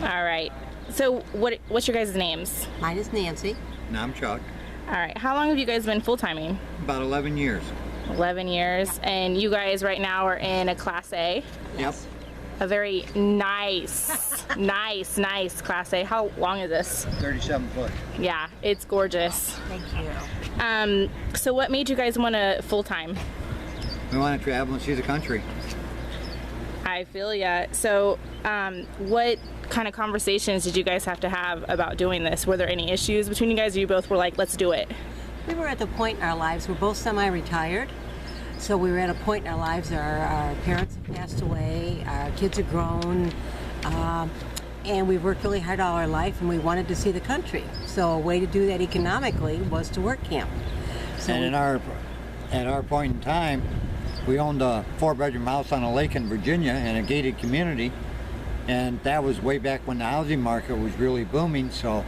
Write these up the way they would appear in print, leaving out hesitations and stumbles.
All right. So what's your guys' names? Mine is Nancy. And I'm Chuck. All right. How long have you guys been full-timing? About 11 years. 11 years. Yep. And you guys right now are in a Class A? Yep. A very nice, nice Class A. How long is this? 37 foot. Yeah, it's gorgeous. Thank you. So what made you guys want to full-time? We want to travel and see the country. I feel ya. So what kind of conversations did you guys have to have about doing this? Were there any issues between you guys, or you both were like, let's do it? We were at the point in our lives, we're both semi-retired. So we were at a point in our lives, our parents have passed away, our kids are grown, and we've worked really hard all our life, and we wanted to see the country. So a way to do that economically was to work camp. So And at our point in time, we owned a 4-bedroom house on a lake in Virginia in a gated community, and that was way back when the housing market was really booming. So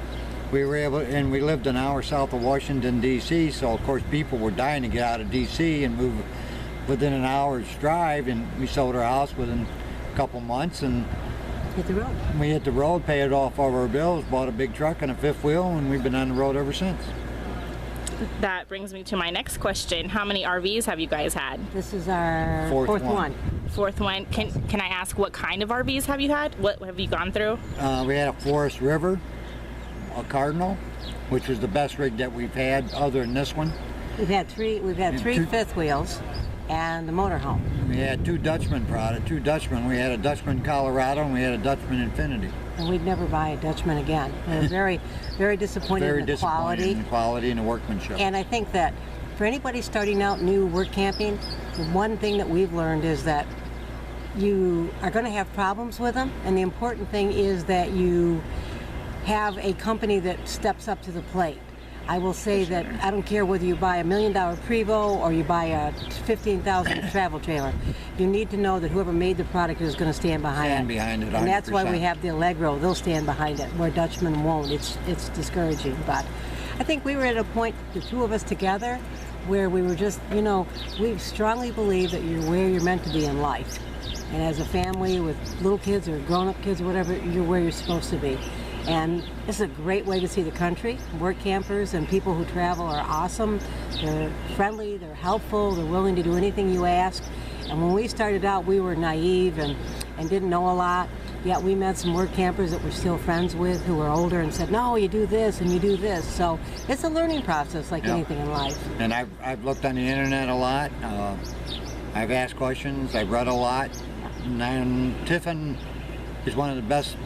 we were able, and we lived an hour south of Washington, D.C., so of course people were dying to get out of D.C. and move within an hour's drive, and we sold our house within a couple months and hit the road. We hit the road, paid off all of our bills, bought a big truck and a fifth wheel, and we've been on the road ever since. That brings me to my next question. How many RVs have you guys had? This is our fourth one. Fourth one. Can I ask what kind of RVs have you had? What have you gone through? We had a Forest River, a Cardinal, which was the best rig that we've had other than this one. We've had three fifth wheels and the motorhome. We had two Dutchmen. We had a Dutchman Colorado and we had a Dutchman Infinity. And we'd never buy a Dutchman again. We were very, very disappointed in the quality. In the quality and the workmanship. And I think that for anybody starting out new work camping, the one thing that we've learned is that you are going to have problems with them, and the important thing is that you have a company that steps up to the plate. I will say that I don't care whether you buy $1 million Prevost or you buy a $15,000 travel trailer. You need to know that whoever made the product is going to stand behind it. And that's why we have the Allegro. They'll stand behind it, where Dutchmen won't. It's discouraging. But I think we were at a point, the two of us together, where we were just, we strongly believe that you're where you're meant to be in life. And as a family with little kids or grown-up kids or whatever, you're where you're supposed to be. And this is a great way to see the country. Work campers and people who travel are awesome. They're friendly, they're helpful, they're willing to do anything you ask. And when we started out, we were naive and didn't know a lot. Yet we met some work campers that we're still friends with who were older and said, no, you do this and you do this. So it's a learning process like anything in life. And I've looked on the internet a lot. I've asked questions. I've read a lot. And Tiffin is one of the best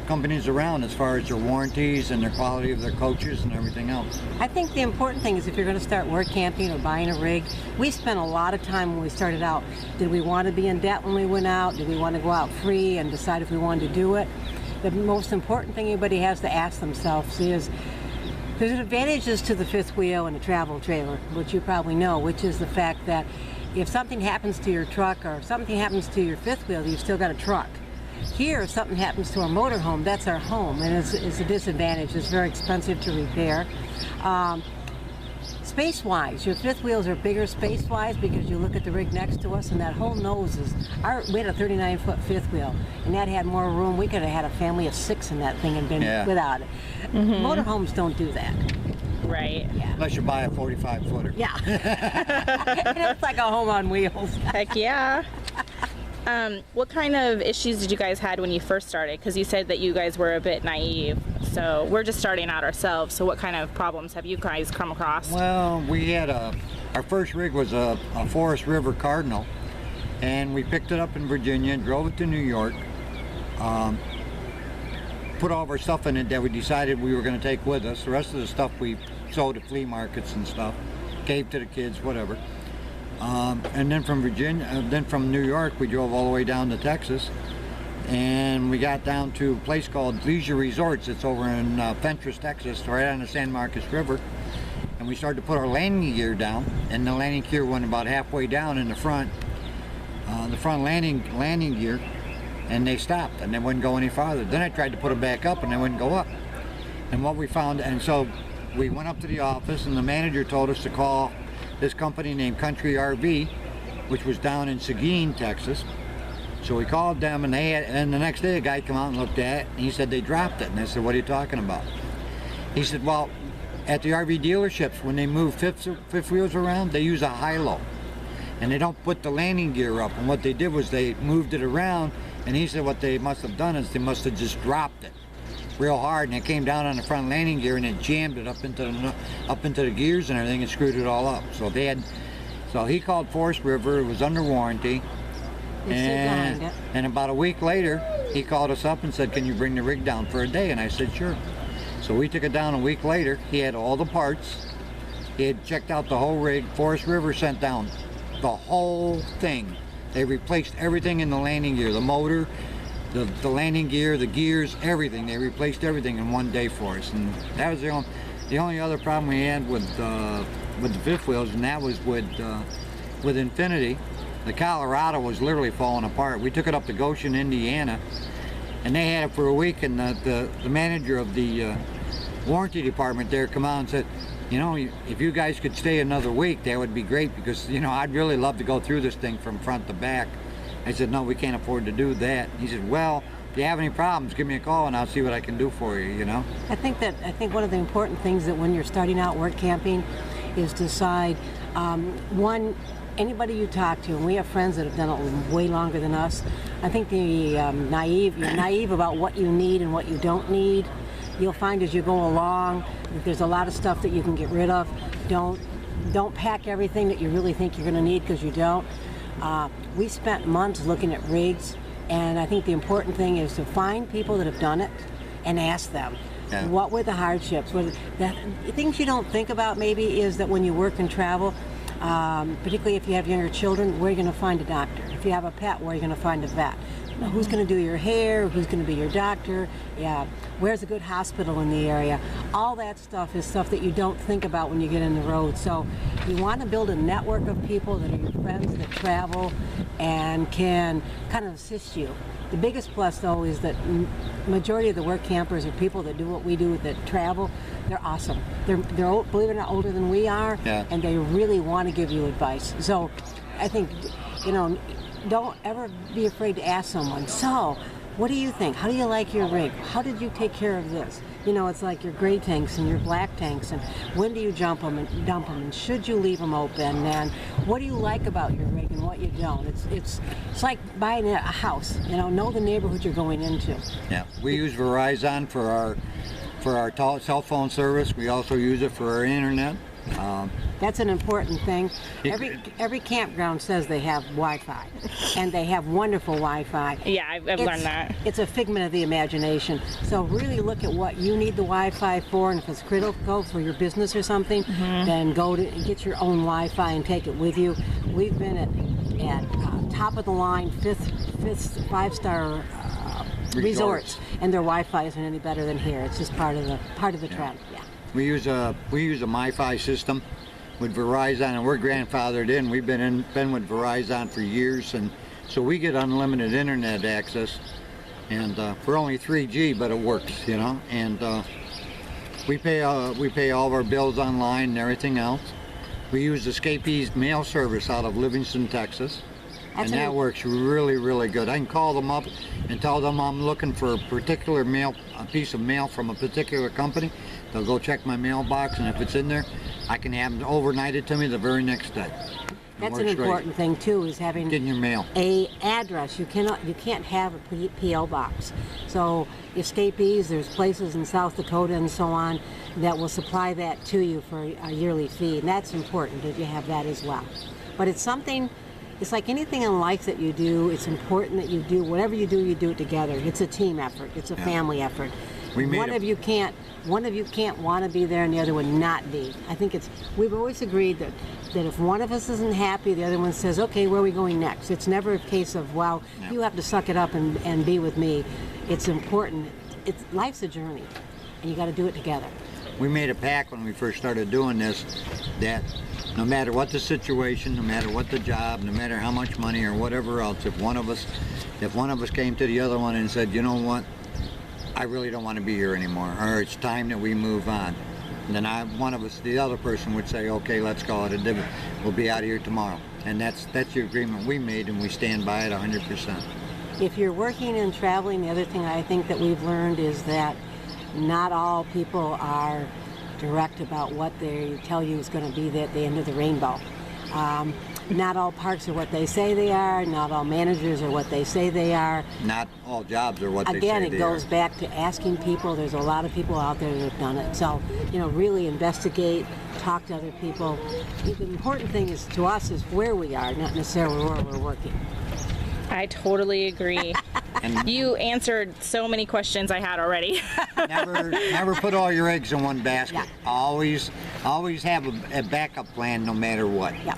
companies around as far as their warranties and their quality of their coaches and everything else. I think the important thing is if you're going to start work camping or buying a rig, we spent a lot of time when we started out. Did we want to be in debt when we went out? Did we want to go out free and decide if we wanted to do it? The most important thing anybody has to ask themselves is, there's advantages to the fifth wheel and the travel trailer, which you probably know, which is the fact that if something happens to your truck or if something happens to your fifth wheel, you've still got a truck. Here, if something happens to our motorhome, that's our home, and it's a disadvantage. It's very expensive to repair. Space-wise, your fifth wheels are bigger space-wise because you look at the rig next to us, and that whole nose is... we had a 39-foot fifth wheel, and that had more room. We could have had a family of 6 in that thing and been without it. Mm-hmm. Motorhomes don't do that. Right. Yeah. Unless you buy a 45-footer. Yeah. It's like a home on wheels. Heck yeah. What kind of issues did you guys had when you first started? Because you said that you guys were a bit naive. So we're just starting out ourselves. So what kind of problems have you guys come across? Well, we had our first rig was a Forest River Cardinal, and we picked it up in Virginia, drove it to New York, put all of our stuff in it that we decided we were going to take with us. The rest of the stuff we sold at flea markets and stuff, gave to the kids, whatever. And then from New York, we drove all the way down to Texas, and we got down to a place called Leisure Resorts. It's over in Fentress, Texas, right on the San Marcos River. And we started to put our landing gear down, and the landing gear went about halfway down in the front landing gear, and they stopped, and they wouldn't go any farther. Then I tried to put them back up, and they wouldn't go up. And what we found, and so we went up to the office, and the manager told us to call this company named Country RV, which was down in Seguin, Texas. So we called them, and and the next day a guy come out and looked at it, and he said they dropped it. And I said, what are you talking about? He said, well, at the RV dealerships, when they move fifth wheels around, they use a high-low, and they don't put the landing gear up. And what they did was they moved it around, and he said what they must have done is they must have just dropped it real hard, and it came down on the front landing gear, and it jammed it up into the gears and everything, and screwed it all up. So he called Forest River. It was under warranty. And about a week later, he called us up and said, can you bring the rig down for a day? And I said, sure. So we took it down a week later. He had all the parts. He had checked out the whole rig. Forest River sent down the whole thing. They replaced everything in the landing gear, the motor, the landing gear, the gears, everything. They replaced everything in one day for us. And that was the only other problem we had with the fifth wheels, and that was with Infinity. The Colorado was literally falling apart. We took it up to Goshen, Indiana, and they had it for a week, and the manager of the warranty department there come out and said, you know, if you guys could stay another week, that would be great, because, you know, I'd really love to go through this thing from front to back. I said, no, we can't afford to do that. He said, well, if you have any problems, give me a call and I'll see what I can do for you, you know? I think one of the important things that when you're starting out work camping is decide, one, anybody you talk to, and we have friends that have done it way longer than us, I think you're naive about what you need and what you don't need. You'll find as you go along that there's a lot of stuff that you can get rid of. Don't pack everything that you really think you're going to need, because you don't. We spent months looking at rigs, and I think the important thing is to find people that have done it and ask them. Yeah. What were the hardships? Things you don't think about maybe is that when you work and travel, particularly if you have younger children, where are you going to find a doctor? If you have a pet, where are you going to find a vet? Now, who's going to do your hair? Who's going to be your doctor? Yeah, where's a good hospital in the area? All that stuff is stuff that you don't think about when you get in the road. So you want to build a network of people that are your friends that travel and can kind of assist you. The biggest plus, though, is that majority of the work campers are people that do what we do, that travel. They're awesome. They're believe it or not, older than we are, yeah. And they really want to give you advice. So I think, you know, don't ever be afraid to ask someone, so what do you think? How do you like your rig? How did you take care of this? You know, it's like your gray tanks and your black tanks, and when do you jump them and dump them, and should you leave them open, and what do you like about your rig and what you don't? It's like buying a house, you know the neighborhood you're going into. Yeah, we use Verizon for our cell phone service. We also use it for our internet. That's an important thing. Every campground says they have Wi-Fi, and they have wonderful Wi-Fi. Yeah, I've learned that. It's a figment of the imagination. So really look at what you need the Wi-Fi for, and if it's critical for your business or something, then go to get your own Wi-Fi and take it with you. We've been at top of the line, five-star resorts, and their Wi-Fi isn't any better than here. It's just part of the trend. Yeah. We use a MiFi system with Verizon, and we're grandfathered in. We've been with Verizon for years, and so we get unlimited internet access. And we're only 3G, but it works, you know. And we pay all of our bills online and everything else. We use Escapee's mail service out of Livingston, Texas. And that works really, really good. I can call them up and tell them I'm looking for a particular a piece of mail from a particular company. They'll go check my mailbox, and if it's in there, I can have them overnight it to me the very next day. That's an important thing too, is having getting your mail. A address. You can't have a PO box. So Escapees, there's places in South Dakota and so on that will supply that to you for a yearly fee, and that's important that you have that as well. But it's something. It's like anything in life that you do, it's important that you do, whatever you do it together. It's a team effort. It's a family effort. One of you can't want to be there and the other one not be. I think we've always agreed that if one of us isn't happy, the other one says, okay, where are we going next? It's never a case of, well, you have to suck it up and be with me. It's important. Life's a journey, and you got to do it together. We made a pact when we first started doing this that no matter what the situation, no matter what the job, no matter how much money or whatever else, if one of us came to the other one and said, you know what, I really don't want to be here anymore, or it's time that we move on, and then the other person would say, okay, let's call it a divot. We'll be out of here tomorrow. And that's the agreement we made, and we stand by it 100%. if you're working and traveling, the other thing I think that we've learned is that not all people are direct about what they tell you is going to be at the end of the rainbow. Not all parks are what they say they are. Not all managers are what they say they are. Not all jobs are what they say Again, they are. it goes back to asking people. There's a lot of people out there that have done it. So, really investigate, talk to other people. The important thing is to us is where we are, not necessarily where we're working. I totally agree. And You answered so many questions I had already. never put all your eggs in one basket. Yeah. Always have a backup plan no matter what. Yeah.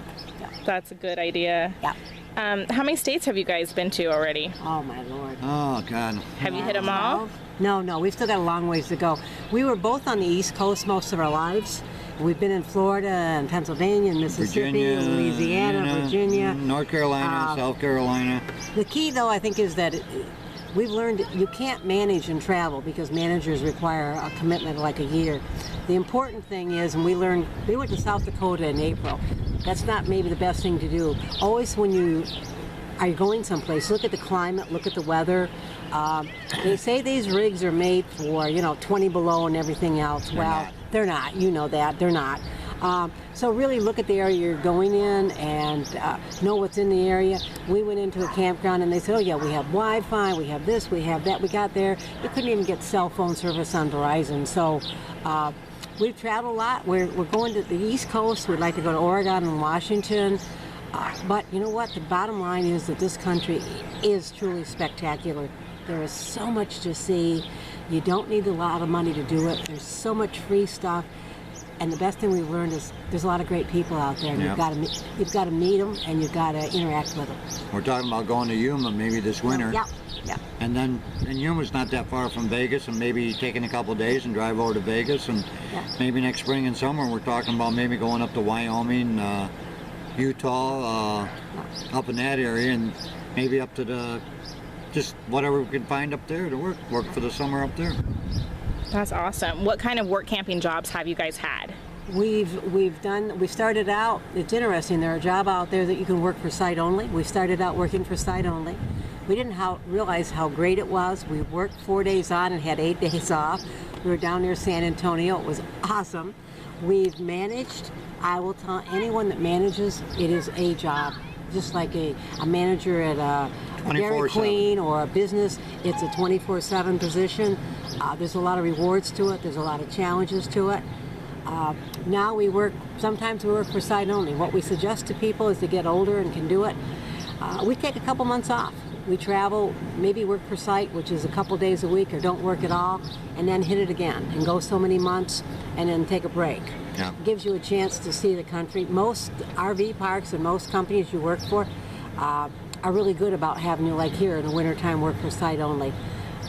That's a good idea. Yeah. How many states have you guys been to already? Oh, my Lord. Oh, God. Have you hit them all? No, we've still got a long ways to go. We were both on the East Coast most of our lives. We've been in Florida and Pennsylvania and Mississippi, Virginia, Louisiana, Virginia. North Carolina, South Carolina. The key, though, I think, is that we've learned you can't manage and travel because managers require a commitment of like a year. The important thing is, and we went to South Dakota in April. That's not maybe the best thing to do. Always when you are going someplace, look at the climate, look at the weather. They say these rigs are made for, 20 below and everything else. They're not. You know that. They're not. So really look at the area you're going in and know what's in the area. We went into a campground and they said, oh yeah, we have Wi-Fi, we have this, we have that. We got there, you couldn't even get cell phone service on Verizon. So we've traveled a lot. We're going to the East Coast. We'd like to go to Oregon and Washington. But you know what? The bottom line is that this country is truly spectacular. There is so much to see. You don't need a lot of money to do it. There's so much free stuff. And the best thing we've learned is there's a lot of great people out there. And Yep. you've got to meet them and you've got to interact with them. We're talking about going to Yuma maybe this winter. Yeah. And Yuma's not that far from Vegas, and maybe taking a couple of days and drive over to Vegas, and Yeah. maybe next spring and summer we're talking about maybe going up to Wyoming, Utah, up in that area, and maybe up to just whatever we can find up there to work for the summer up there. That's awesome. What kind of work camping jobs have you guys had? We started out, it's interesting, there's a job out there that you can work for site only. We started out working for site only. We didn't realize how great it was. We worked 4 days on and had 8 days off. We were down near San Antonio. It was awesome. We've managed. I will tell anyone that manages, it is a job. Just like a manager at a Dairy 24/7. Queen or a business, it's a 24/7 position. There's a lot of rewards to it. There's a lot of challenges to it. Now sometimes we work for site only. What we suggest to people is to get older and can do it. We take a couple months off. We travel, maybe work for site, which is a couple days a week, or don't work at all, and then hit it again and go so many months and then take a break. Yeah. Gives you a chance to see the country. Most RV parks and most companies you work for are really good about having you, like here in the wintertime, work for site only.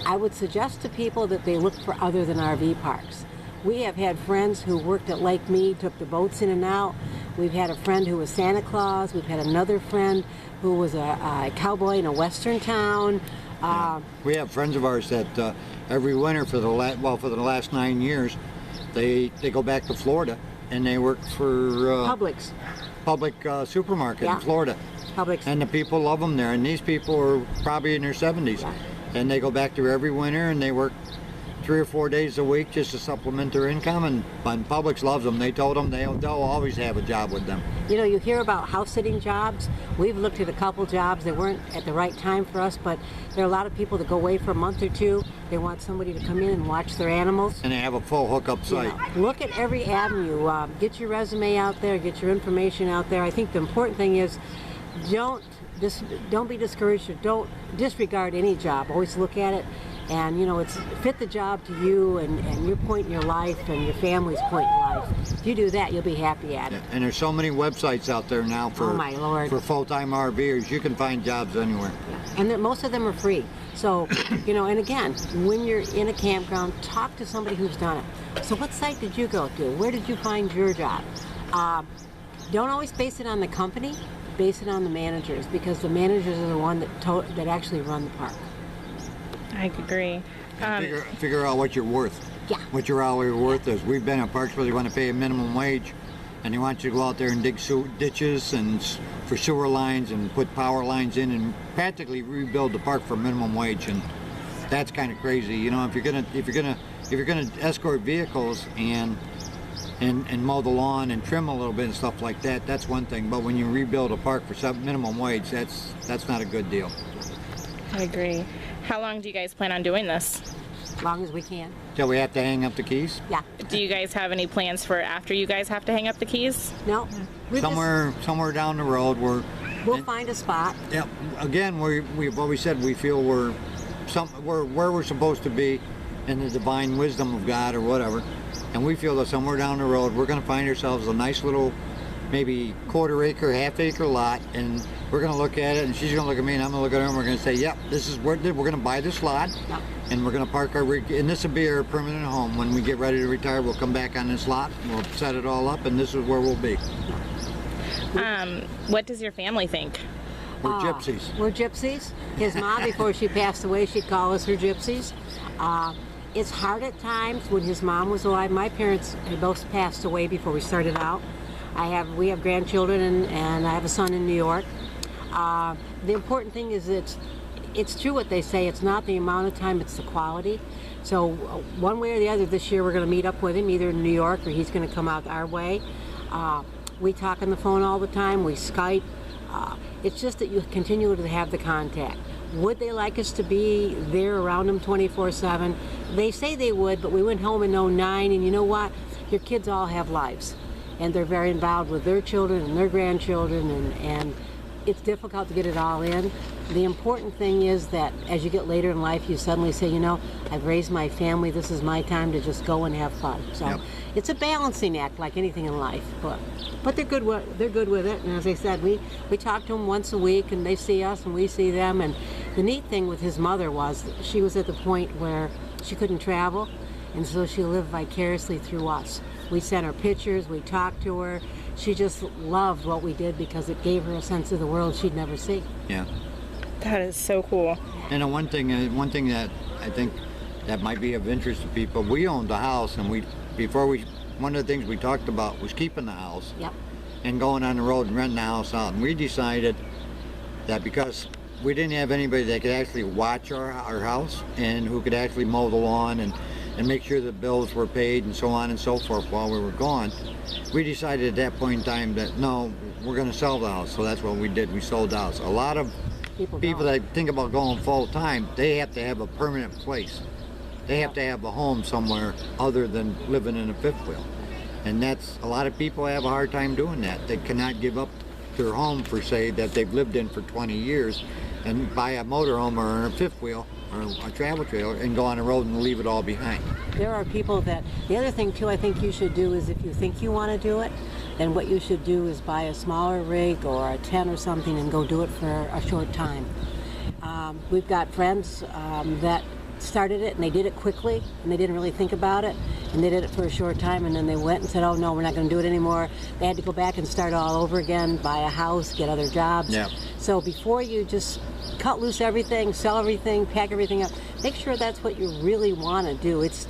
I would suggest to people that they look for other than RV parks. We have had friends who worked at Lake Mead, took the boats in and out. We've had a friend who was Santa Claus. We've had another friend who was a cowboy in a western town. We have friends of ours that every winter for the last 9 years, they go back to Florida and they work for Publix. public supermarket Yeah. in Florida. Publix. And the people love them there. And these people are probably in their 70s. Yeah. And they go back there every winter and they work 3 or 4 days a week just to supplement their income. And Publix loves them. They told them they'll always have a job with them. You hear about house sitting jobs. We've looked at a couple jobs that weren't at the right time for us, but there are a lot of people that go away for a month or two. They want somebody to come in and watch their animals. And they have a full hookup site. Look at every avenue. Get your resume out there. Get your information out there. I think the important thing is don't be discouraged or don't disregard any job. Always look at it and it's fit the job to you and your point in your life and your family's point in life. If you do that, you'll be happy at it. And there's so many websites out there now for Oh, my Lord. for full-time RVers. You can find jobs anywhere. And most of them are free. So, and again, when you're in a campground, talk to somebody who's done it. So what site did you go to? Where did you find your job? Don't always base it on the company, base it on the managers, because the managers are the one that actually run the park. I agree. Figure out what you're worth. Yeah. What your hourly worth is. We've been at parks where they want to pay a minimum wage, and they want you to go out there and dig ditches and for sewer lines and put power lines in and practically rebuild the park for minimum wage, and that's kind of crazy. You know, if you're gonna escort vehicles and mow the lawn and trim a little bit and stuff like that, that's one thing. But when you rebuild a park for minimum wage, that's not a good deal. I agree. How long do you guys plan on doing this? As long as we can. Till we have to hang up the keys? Yeah. Do you guys have any plans for after you guys have to hang up the keys? No. Somewhere down the road, we'll find a spot. Yeah. Again, what we said, we feel we're where we're supposed to be in the divine wisdom of God or whatever, and we feel that somewhere down the road we're going to find ourselves a nice little, maybe quarter-acre, half-acre lot, and we're going to look at it, and she's going to look at me, and I'm going to look at her, and we're going to say, yep, this is where we're going to buy this lot, Yep. and we're going to park our rig, and this will be our permanent home. When we get ready to retire, we'll come back on this lot, we'll set it all up, and this is where we'll be. What does your family think? We're gypsies. We're gypsies. His mom, before she passed away, she'd call us her gypsies. It's hard at times. When his mom was alive, my parents had both passed away before we started out. We have grandchildren, and I have a son in New York. The important thing is it's true what they say. It's not the amount of time, it's the quality. So one way or the other this year we're going to meet up with him either in New York or he's going to come out our way. We talk on the phone all the time. We Skype. It's just that you continue to have the contact. Would they like us to be there around them 24/7? They say they would, but we went home in '09, and you know what? Your kids all have lives, and they're very involved with their children and their grandchildren, and it's difficult to get it all in. The important thing is that as you get later in life, you suddenly say, you know, I've raised my family, this is my time to just go and have fun. So Yep. It's a balancing act like anything in life, but they're good with it. And as I said, we talk to them once a week, and they see us and we see them. And the neat thing with his mother was that she was at the point where she couldn't travel, and so she lived vicariously through us. We sent her pictures, we talked to her. She just loved what we did because it gave her a sense of the world she'd never see. Yeah. That is so cool. And one thing that I think that might be of interest to people, we owned a house, and one of the things we talked about was keeping the house. Yep. And going on the road and renting the house out. And we decided that because we didn't have anybody that could actually watch our house and who could actually mow the lawn and make sure the bills were paid and so on and so forth while we were gone, we decided at that point in time that no, we're going to sell the house. So that's what we did. We sold the house. A lot of people that think about going full time, they have to have a permanent place. They have to have a home somewhere other than living in a fifth wheel. And that's, a lot of people have a hard time doing that. They cannot give up their home, per se, that they've lived in for 20 years and buy a motorhome or a fifth wheel or a travel trailer and go on the road and leave it all behind. There are people that, the other thing too I think you should do is if you think you want to do it, then what you should do is buy a smaller rig or a tent or something and go do it for a short time. We've got friends that started it and they did it quickly and they didn't really think about it, and they did it for a short time, and then they went and said, oh no, we're not going to do it anymore. They had to go back and start all over again, buy a house, get other jobs. Yeah. So before you just cut loose everything, sell everything, pack everything up, make sure that's what you really want to do. It's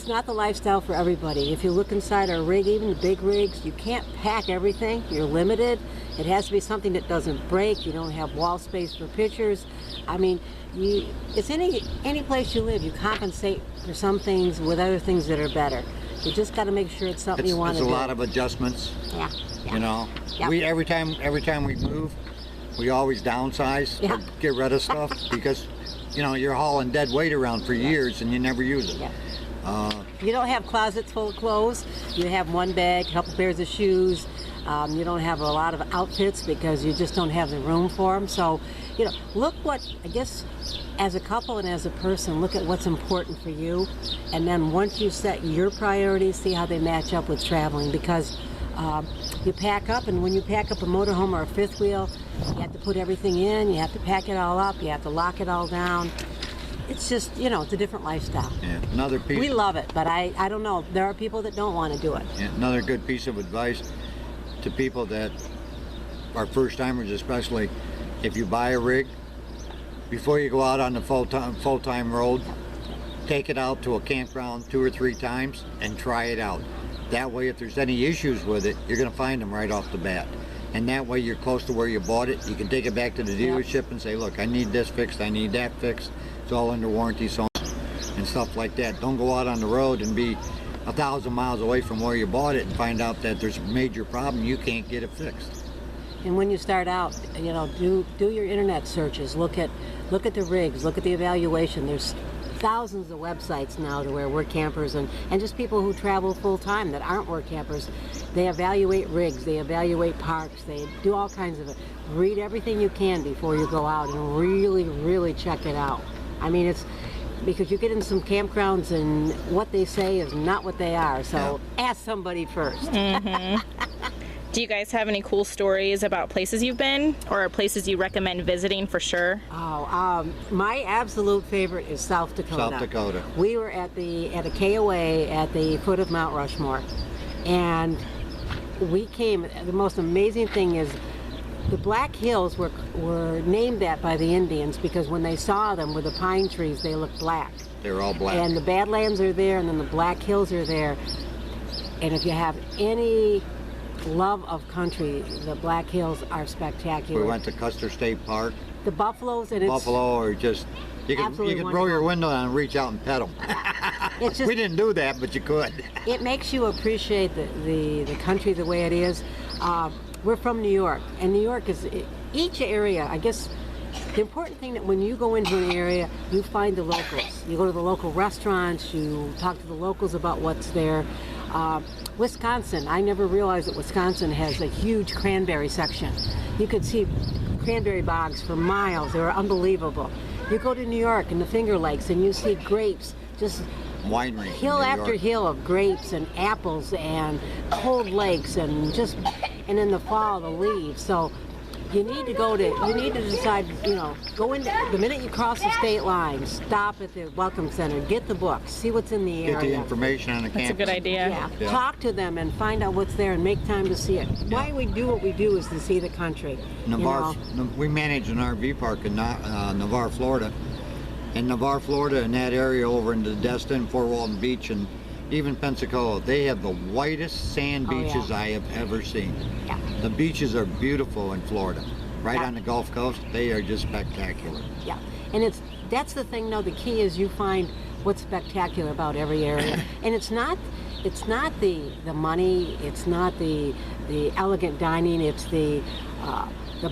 not the lifestyle for everybody. If you look inside our rig, even the big rigs, you can't pack everything. You're limited. It has to be something that doesn't break. You don't have wall space for pictures. I mean, it's any place you live. You compensate for some things with other things that are better. You just got to make sure it's something you want to do. It's a lot of adjustments. Yeah. You know, Yeah. we every time we move, we always downsize Yeah. or get rid of stuff because, you know, you're hauling dead weight around for years and you never use it. Yeah. You don't have closets full of clothes. You have one bag, a couple pairs of shoes. You don't have a lot of outfits because you just don't have the room for them. So, you know, look what, I guess, as a couple and as a person, look at what's important for you. And then once you set your priorities, see how they match up with traveling. Because you pack up, and when you pack up a motorhome or a fifth wheel, you have to put everything in, you have to pack it all up, you have to lock it all down. It's just, you know, it's a different lifestyle. Yeah. Another piece. We love it, but I don't know. There are people that don't want to do it. Yeah, another good piece of advice to people that are first timers, especially if you buy a rig, before you go out on the full-time road, take it out to a campground 2 or 3 times and try it out. That way, if there's any issues with it, you're going to find them right off the bat. And that way, you're close to where you bought it. You can take it back to the dealership and say, look, I need this fixed, I need that fixed. It's all under warranty, so and stuff like that. Don't go out on the road and be 1,000 miles away from where you bought it and find out that there's a major problem, you can't get it fixed. And when you start out, you know, do your internet searches. Look at the rigs. Look at the evaluation. There's thousands of websites now to where work campers and just people who travel full time that aren't work campers, they evaluate rigs, they evaluate parks, they do all kinds of it. Read everything you can before you go out and really check it out. I mean, it's because you get in some campgrounds and what they say is not what they are, so ask somebody first. Do you guys have any cool stories about places you've been or places you recommend visiting for sure? My absolute favorite is South Dakota. South Dakota. We were at a KOA at the foot of Mount Rushmore, and we came. The most amazing thing is the Black Hills were named that by the Indians because when they saw them with the pine trees, they looked black. They were all black. And the Badlands are there, and then the Black Hills are there. And if you have any love of country, the Black Hills are spectacular. We went to Custer State Park. The buffaloes, and it's Buffalo are just, you can roll your window down and reach out and pet them. It's just, we didn't do that, but you could. It makes you appreciate the country the way it is. We're from New York, and New York is, each area, I guess, the important thing that when you go into an area, you find the locals. You go to the local restaurants, you talk to the locals about what's there. Wisconsin, I never realized that Wisconsin has a huge cranberry section. You could see cranberry bogs for miles. They were unbelievable. You go to New York and the Finger Lakes and you see grapes, just winery hill after hill of grapes and apples and cold lakes and in the fall the leaves. So you need to decide, you know, go in, the minute you cross the state line, stop at the Welcome Center, get the books, see what's in the area. Get the information on the campus. That's a good idea. Yeah. Talk to them and find out what's there and make time to see it. Why we do what we do is to see the country. Navarre, we manage an RV park in Navarre, Florida. In Navarre, Florida, in that area over into Destin, Fort Walton Beach, and even Pensacola, they have the whitest sand beaches I have ever seen. Yeah. The beaches are beautiful in Florida. Right on the Gulf Coast, they are just spectacular. Yeah, and that's the thing though, the key is you find what's spectacular about every area. And it's not the money, it's not the elegant dining, it's the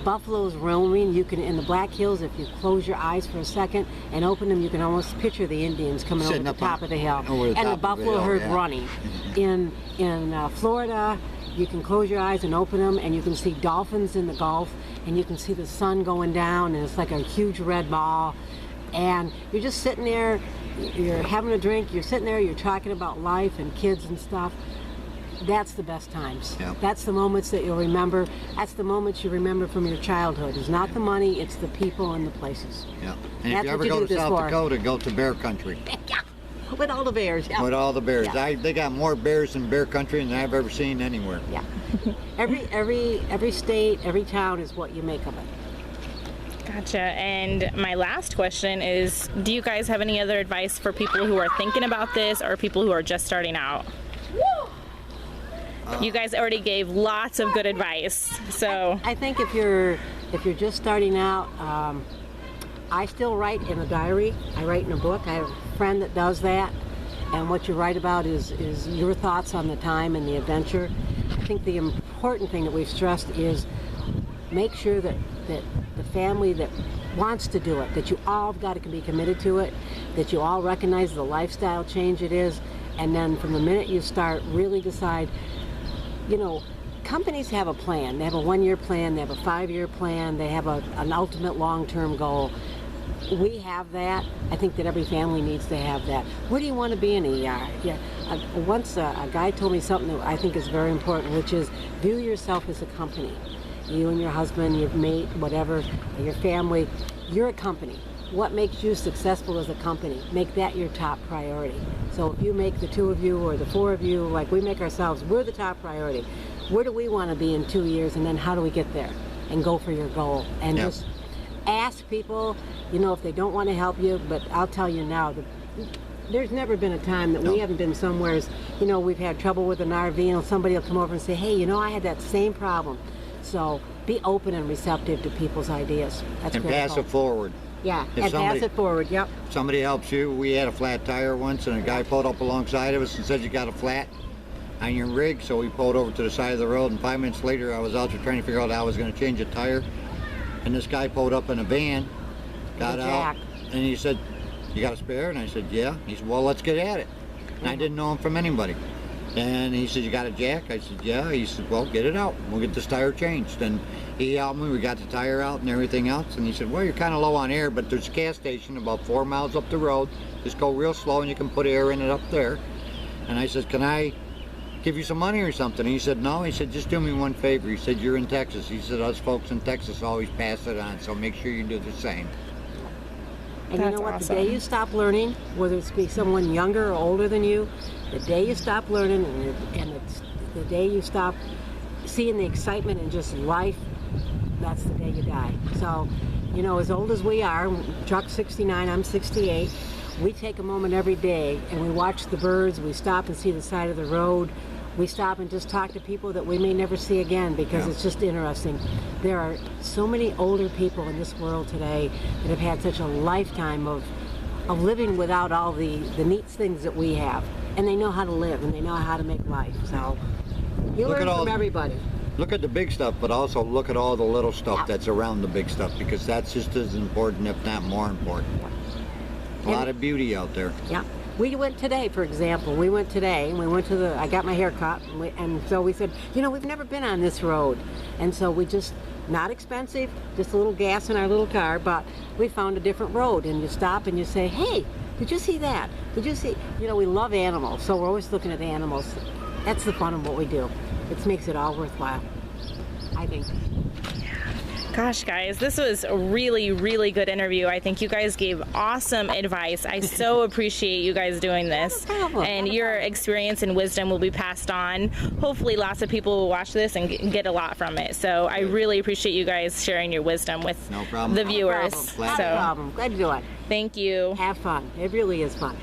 buffaloes roaming. You can, in the Black Hills, if you close your eyes for a second and open them, you can almost picture the Indians coming over the top of the hill, and the buffalo herd running. In Florida, you can close your eyes and open them, and you can see dolphins in the Gulf, and you can see the sun going down, and it's like a huge red ball. And you're just sitting there, you're having a drink, you're sitting there, you're talking about life and kids and stuff. That's the best times. Yep. That's the moments that you'll remember. That's the moments you remember from your childhood. It's not the money, it's the people and the places. Yeah. And That's if you ever what you go do to this South for. Dakota, go to bear country. With all the bears. Yeah. With all the bears. Yeah. They got more bears in bear country than I've ever seen anywhere. Yeah. Every state, every town is what you make of it. Gotcha. And my last question is, do you guys have any other advice for people who are thinking about this or people who are just starting out? You guys already gave lots of good advice. So I think if you're just starting out, I still write in a diary. I write in a book. I have a friend that does that. And what you write about is your thoughts on the time and the adventure. I think the important thing that we've stressed is make sure that the family that wants to do it, that you all got to be committed to it, that you all recognize the lifestyle change it is, and then from the minute you start, really decide, you know, companies have a plan. They have a 1-year plan, they have a 5-year plan, they have an ultimate long-term goal. We have that. I think that every family needs to have that. Where do you want to be in a year? Yeah. Once a guy told me something that I think is very important, which is view yourself as a company. You and your husband, your mate, whatever, your family, you're a company. What makes you successful as a company? Make that your top priority. So if you make the 2 of you or the 4 of you, like we make ourselves, we're the top priority. Where do we want to be in 2 years, and then how do we get there? And go for your goal. And just ask people, you know, if they don't want to help you, but I'll tell you now, there's never been a time that we haven't been somewhere, you know, we've had trouble with an RV and somebody will come over and say, hey, you know, I had that same problem. So be open and receptive to people's ideas. That's And critical. pass it forward. Yeah, If and somebody- pass it forward, yep. Somebody helps you. We had a flat tire once, and a guy pulled up alongside of us and said, you got a flat on your rig? So we pulled over to the side of the road, and 5 minutes later I was out there trying to figure out how I was going to change a tire. And this guy pulled up in a van, got a out, jack. and he said, you got a spare? And I said, yeah. He said, well, let's get at it. And I didn't know him from anybody. And he said, you got a jack? I said, yeah. He said, well, get it out. We'll get this tire changed. And he helped me. We got the tire out and everything else. And he said, well, you're kind of low on air, but there's a gas station about 4 miles up the road. Just go real slow and you can put air in it up there. And I said, can I give you some money or something? And he said, no. He said, just do me one favor. He said, you're in Texas. He said, us folks in Texas always pass it on, so make sure you do the same. And you That's know what? awesome. The day you stop learning, whether it's be someone younger or older than you, the day you stop learning and it's the day you stop seeing the excitement in just life, that's the day you die. So, you know, as old as we are, Chuck's 69, I'm 68, we take a moment every day and we watch the birds, we stop and see the side of the road, we stop and just talk to people that we may never see again because Yeah. it's just interesting. There are so many older people in this world today that have had such a lifetime of living without all the neat things that we have. And they know how to live and they know how to make life. So you Look learn at all from the- everybody. Look at the big stuff, but also look at all the little stuff Yeah. that's around the big stuff, because that's just as important, if not more important. A lot of beauty out there. Yeah. We went today, for example. We went today and we went to I got my hair cut and so we said, you know, we've never been on this road. And so we just, not expensive, just a little gas in our little car, but we found a different road and you stop and you say, hey, did you see that? Did you see? You know, we love animals, so we're always looking at animals. That's the fun of what we do. It makes it all worthwhile, I think. Gosh, guys, this was a really, really good interview. I think you guys gave awesome advice. I so appreciate you guys doing this. Not a problem. And Not a your problem. experience and wisdom will be passed on. Hopefully lots of people will watch this and get a lot from it. So I really appreciate you guys sharing your wisdom with No problem. the Not a viewers. Not a So problem. Glad to do it. thank you. Have fun. It really is fun.